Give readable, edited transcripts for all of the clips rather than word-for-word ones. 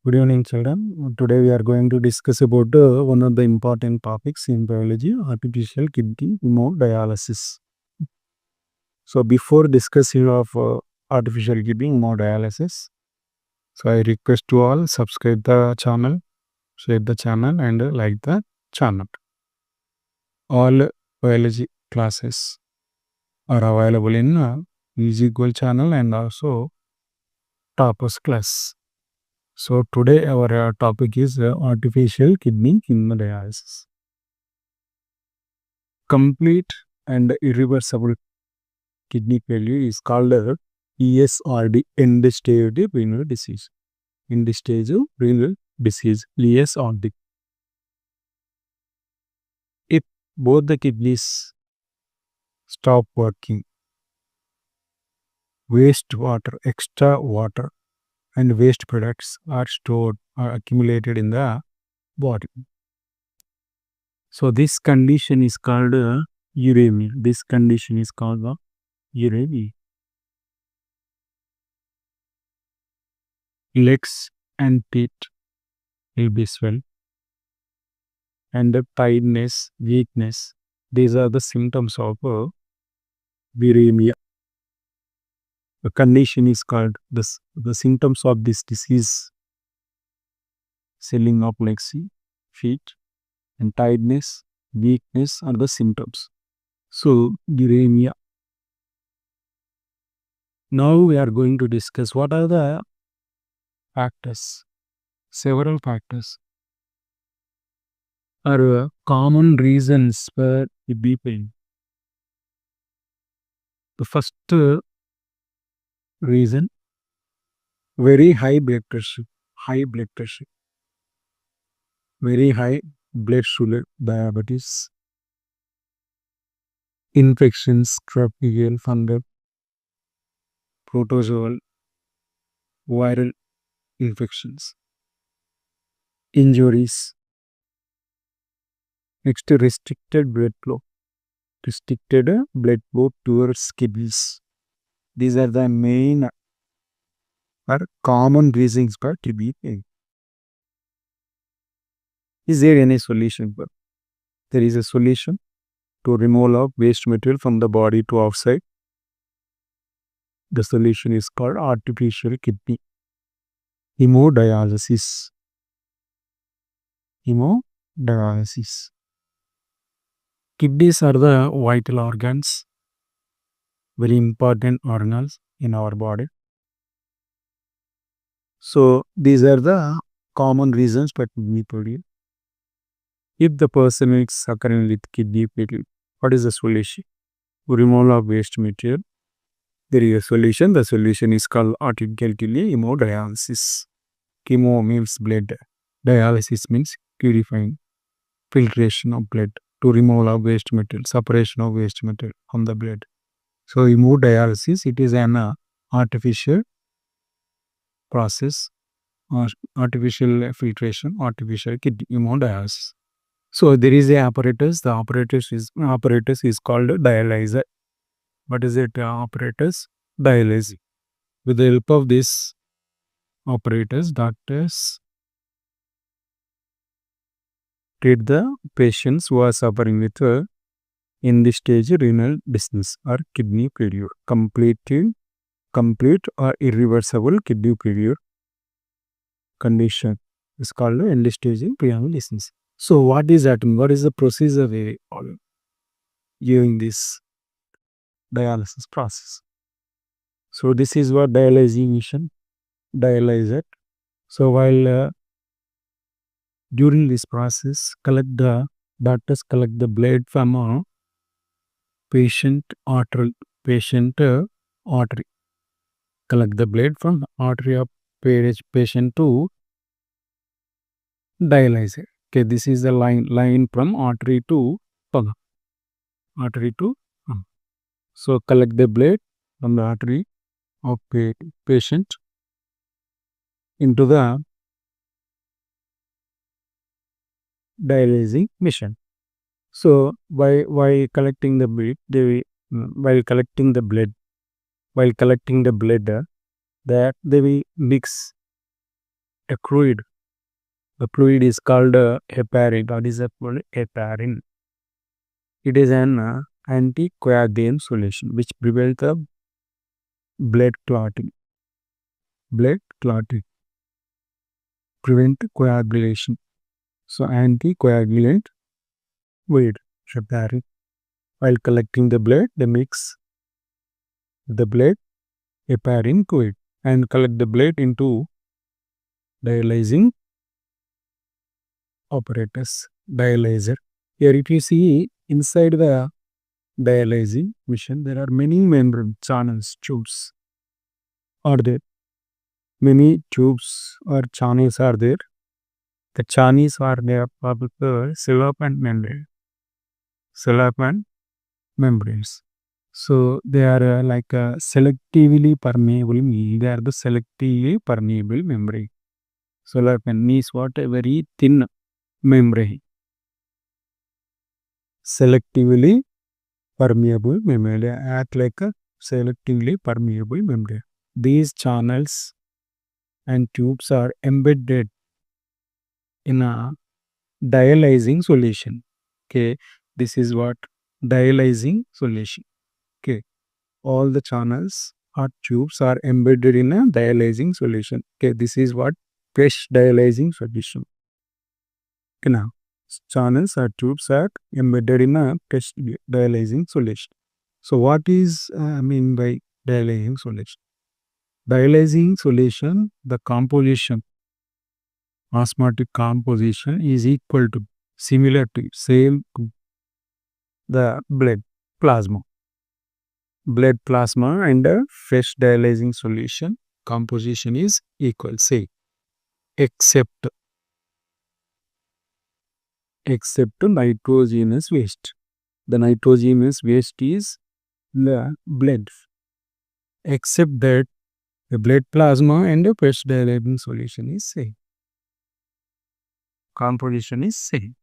Good evening, children. Today we are going to discuss about one of the important topics in biology, artificial kidney hemodialysis. So before discussing of artificial kidney hemodialysis, so I request to all subscribe the channel, share the channel, and like the channel. All biology classes are available in Equal channel and also Toppers class. So today our topic is artificial kidney hemodialysis. Complete and irreversible kidney failure is called ESRD, end stage renal disease. End stage renal disease, ESRD. If both the kidneys stop working, wastewater, extra water, and waste products are stored or accumulated in the body. So this condition is called uremia. This condition is called uremia. Legs and feet will be swelled, and the tiredness, weakness. These are the symptoms of uremia. The condition is called this. The symptoms of this disease: swelling of legs, feet, and tiredness, weakness are the symptoms. So uremia. Now we are going to discuss what are the factors. Several factors are common reasons for kidney pain. The first reason, very high blood pressure, very high blood sugar, diabetes, infections, tropical fungal, protozoal, viral infections, injuries. Next, restricted blood flow towards kidneys. These are the main or common reasons for kidney pain. Is there any solution? There is a solution to removal of waste material from the body to outside. The solution is called artificial kidney hemodialysis. Hemodialysis. Kidneys are the vital organs, very important organs in our body. So these are the common reasons for kidney failure. If the person is suffering with kidney failure, what is the solution? Removal of waste material. There is a solution. The solution is called artificial kidney hemodialysis. Chemo means blood. Dialysis means purifying, filtration of blood to remove of waste material, separation of waste material from the blood. So hemodialysis, it is an artificial process, or artificial filtration, artificial kidney hemodialysis. So there is a apparatus. The apparatus is called dialyzer. What is it? Apparatus dialysis. With the help of this apparatus, doctors treat the patients who are suffering with end stage renal disease or kidney failure. Complete or irreversible kidney failure condition is called end stage renal disease. So what is that? What is the procedure we follow during this dialysis process? So this is what dialyzer. So while during this process, doctors collect the blood from a patient artery. Collect the blood from artery of patient to dialyzer. Okay, this is the line from artery to pump. So collect the blood from the artery of patient into the dialyzing machine. So while collecting the blood, while collecting the blood, that they will mix a fluid. The fluid is called heparin. What is the fluid? Heparin. It is an anticoagulant solution which prevents the blood clotting. Blood clotting. Prevent coagulation. So anticoagulant fluid, heparin. While collecting the blood, they mix the blood heparin fluid and collect the blood into dialyzing apparatus, dialyzer. Here if you see inside the dialyzing machine, there are many membrane channels, tubes are there. Many tubes or channels are there. The channels are there for the cellophane membrane. Cellophane membranes. So they are selectively permeable. They are the selectively permeable membrane. Cellophane means what? A very thin membrane. Selectively permeable membrane. They act like a selectively permeable membrane. These channels and tubes are embedded in a dialyzing solution. Okay, this is what dialyzing solution. Okay, all the channels or tubes are embedded in a dialyzing solution. Okay, this is what fresh dialyzing solution. Okay, now channels or tubes are embedded in a fresh dialyzing solution. So what is mean by dialyzing solution? Dialyzing solution, the composition, osmotic composition is equal to, similar to, same to the blood plasma. Blood plasma and a fresh dialyzing solution composition is equal, say, except nitrogenous waste. The nitrogenous waste is the blood. Except that the blood plasma and the fresh dialyzing solution is same. Composition is same.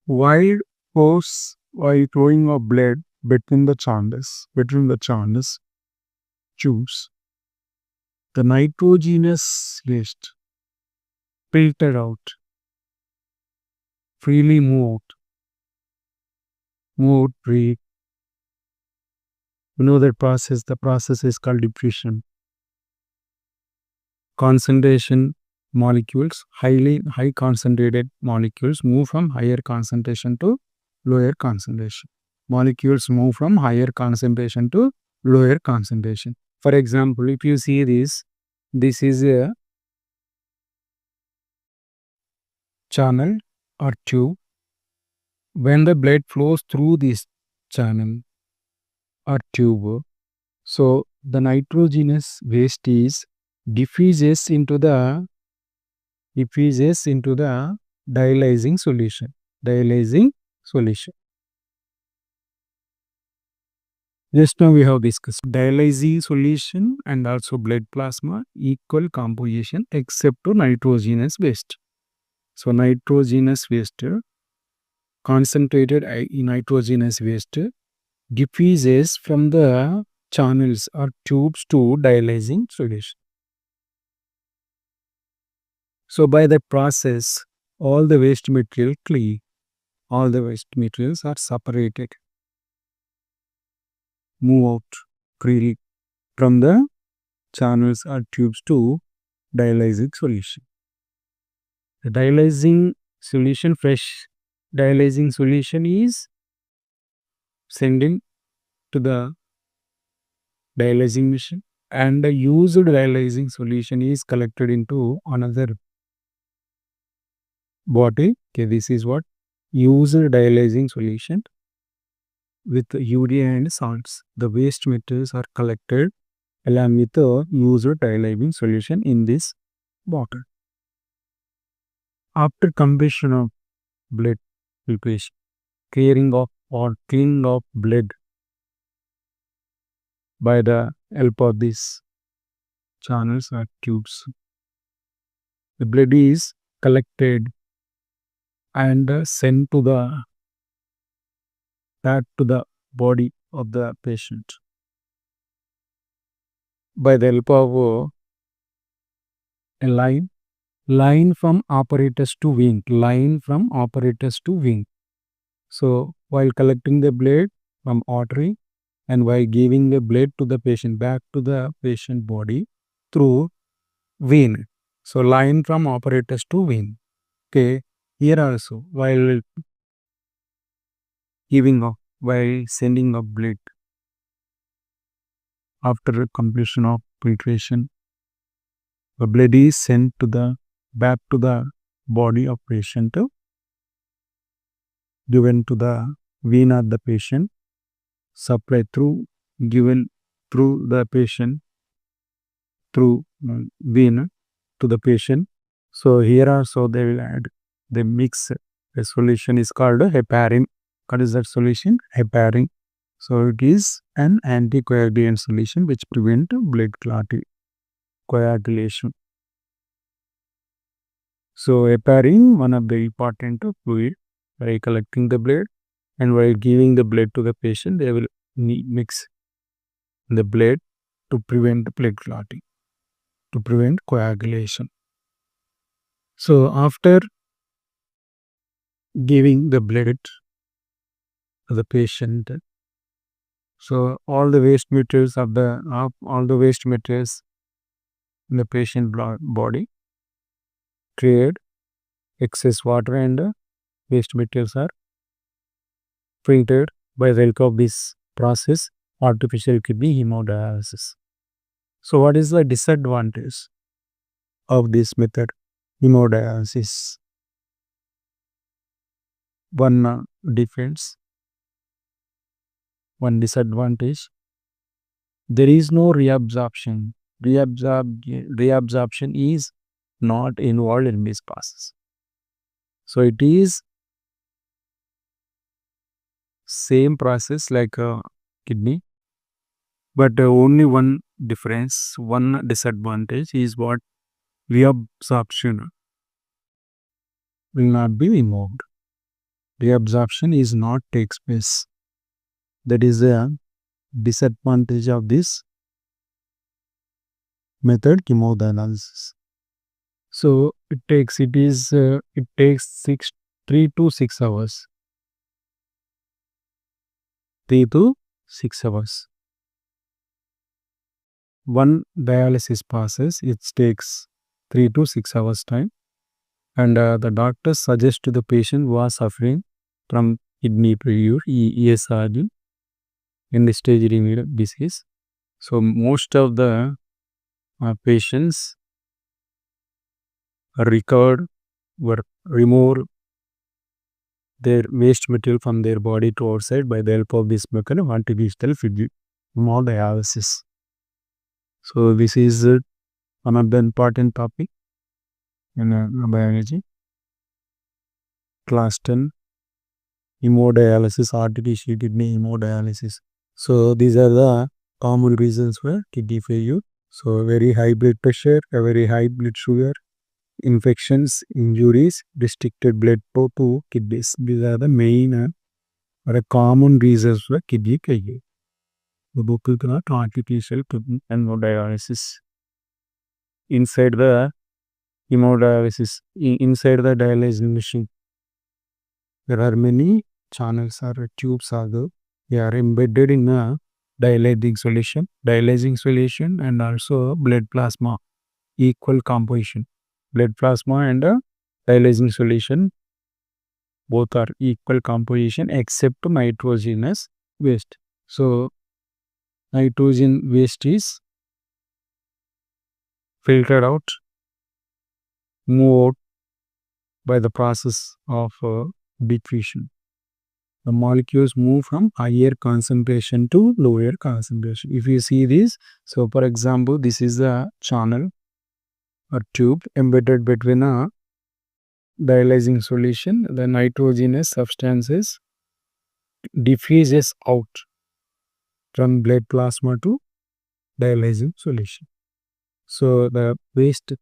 While throwing of blood between the channels, tubes, the nitrogenous waste filtered out, freely moved free. You know that process, the process is called diffusion. Concentration molecules, high concentrated molecules move from higher concentration to lower concentration. Molecules move from higher concentration to lower concentration. For example, if you see this is a channel or tube. When the blood flows through this channel or tube, so the nitrogenous waste is diffuses into the dialyzing solution. Just now we have discussed dialyzing solution and also blood plasma equal composition except to nitrogenous waste. So nitrogenous waste, concentrated nitrogenous waste diffuses from the channels or tubes to dialyzing solution. So by the process, all the waste materials are separated, move out freely from the channels or tubes to dialyzing solution. The dialyzing solution, fresh dialyzing solution is sending to the dialyzing machine, and the used dialyzing solution is collected into another bottle. Okay, this is what used dialyzing solution with urea and salts. The waste materials are collected along with the used dialyzing solution in this bottle. After completion of blood filtration, cleaning of blood by the help of these channels or tubes, the blood is collected and sent to the body of the patient by the help of a line line from apparatus to vein, line from apparatus to vein. So while collecting the blood from artery and while giving the blood to the patient back to the patient body through vein. So line from apparatus to vein. Okay. Here also while giving of while sending of blood after completion of filtration, the blood is sent to the back to the body of patient, given to the vein of the patient, supply through given through the patient through vein to the patient. So here also they will add the mix. The solution is called heparin. What is that solution? Heparin. So it is an anticoagulant solution which prevent blood clotting, coagulation. So heparin, one of the important fluid, by collecting the blood and while giving the blood to the patient, they will mix the blood to prevent the blood clotting, to prevent coagulation. So after giving the blood to the patient, so all the waste materials in the patient body cleared, excess water and waste materials are filtered by the help of this process, artificial kidney hemodialysis. So what is the disadvantage of this method, hemodialysis? One difference, one disadvantage, there is no reabsorption. Reabsorption is not involved in this process. So it is same process like a kidney, but only one difference, one disadvantage is what reabsorption will not be removed. Reabsorption is not takes place. That is a disadvantage of this method, hemodialysis. So it takes 3 to 6 hours. 3 to 6 hours. One dialysis process, it takes 3 to 6 hours time, and the doctor suggests to the patient who are suffering from kidney failure, ESRD, in the stage renal disease. So most of the patients are recovered or remove their waste material from their body to outside by the help of this mechanism, artificial hemodialysis. So this is one of the important topic in biology. Class 10, hemodialysis, artificial kidney hemodialysis. So these are the common reasons for kidney failure. So very high blood pressure, a very high blood sugar, infections, injuries, restricted blood flow to kidneys. These are the main or common reasons for kidney failure. The book is called artificial kidney hemodialysis. Inside the hemodialysis, inside the dialysis machine, there are many channels or tubes are there. They are embedded in a dialyzing solution and also blood plasma, equal composition. Blood plasma and dialyzing solution both are equal composition except nitrogenous waste. So nitrogen waste is filtered out, moved by the process of diffusion. The molecules move from higher concentration to lower concentration. If you see this, so for example, this is a channel or tube embedded between a dialyzing solution. The nitrogenous substances diffuses out from blood plasma to dialyzing solution. So the waste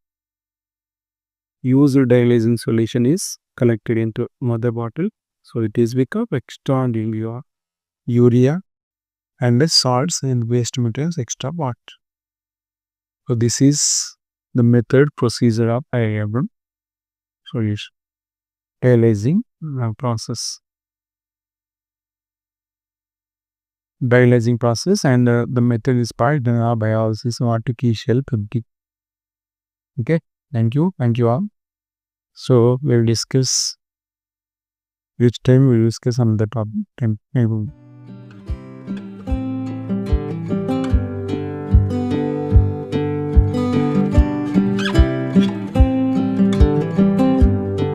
used dialyzing solution is collected into mother bottle. So it is become extra urea and the salts and waste materials extra water. So this is the method procedure of IAM. solution. Dialyzing process. Dialyzing process, and the method is part biolysis or artificial kidney. Okay, thank you all. So we'll discuss which time we'll discuss another topic.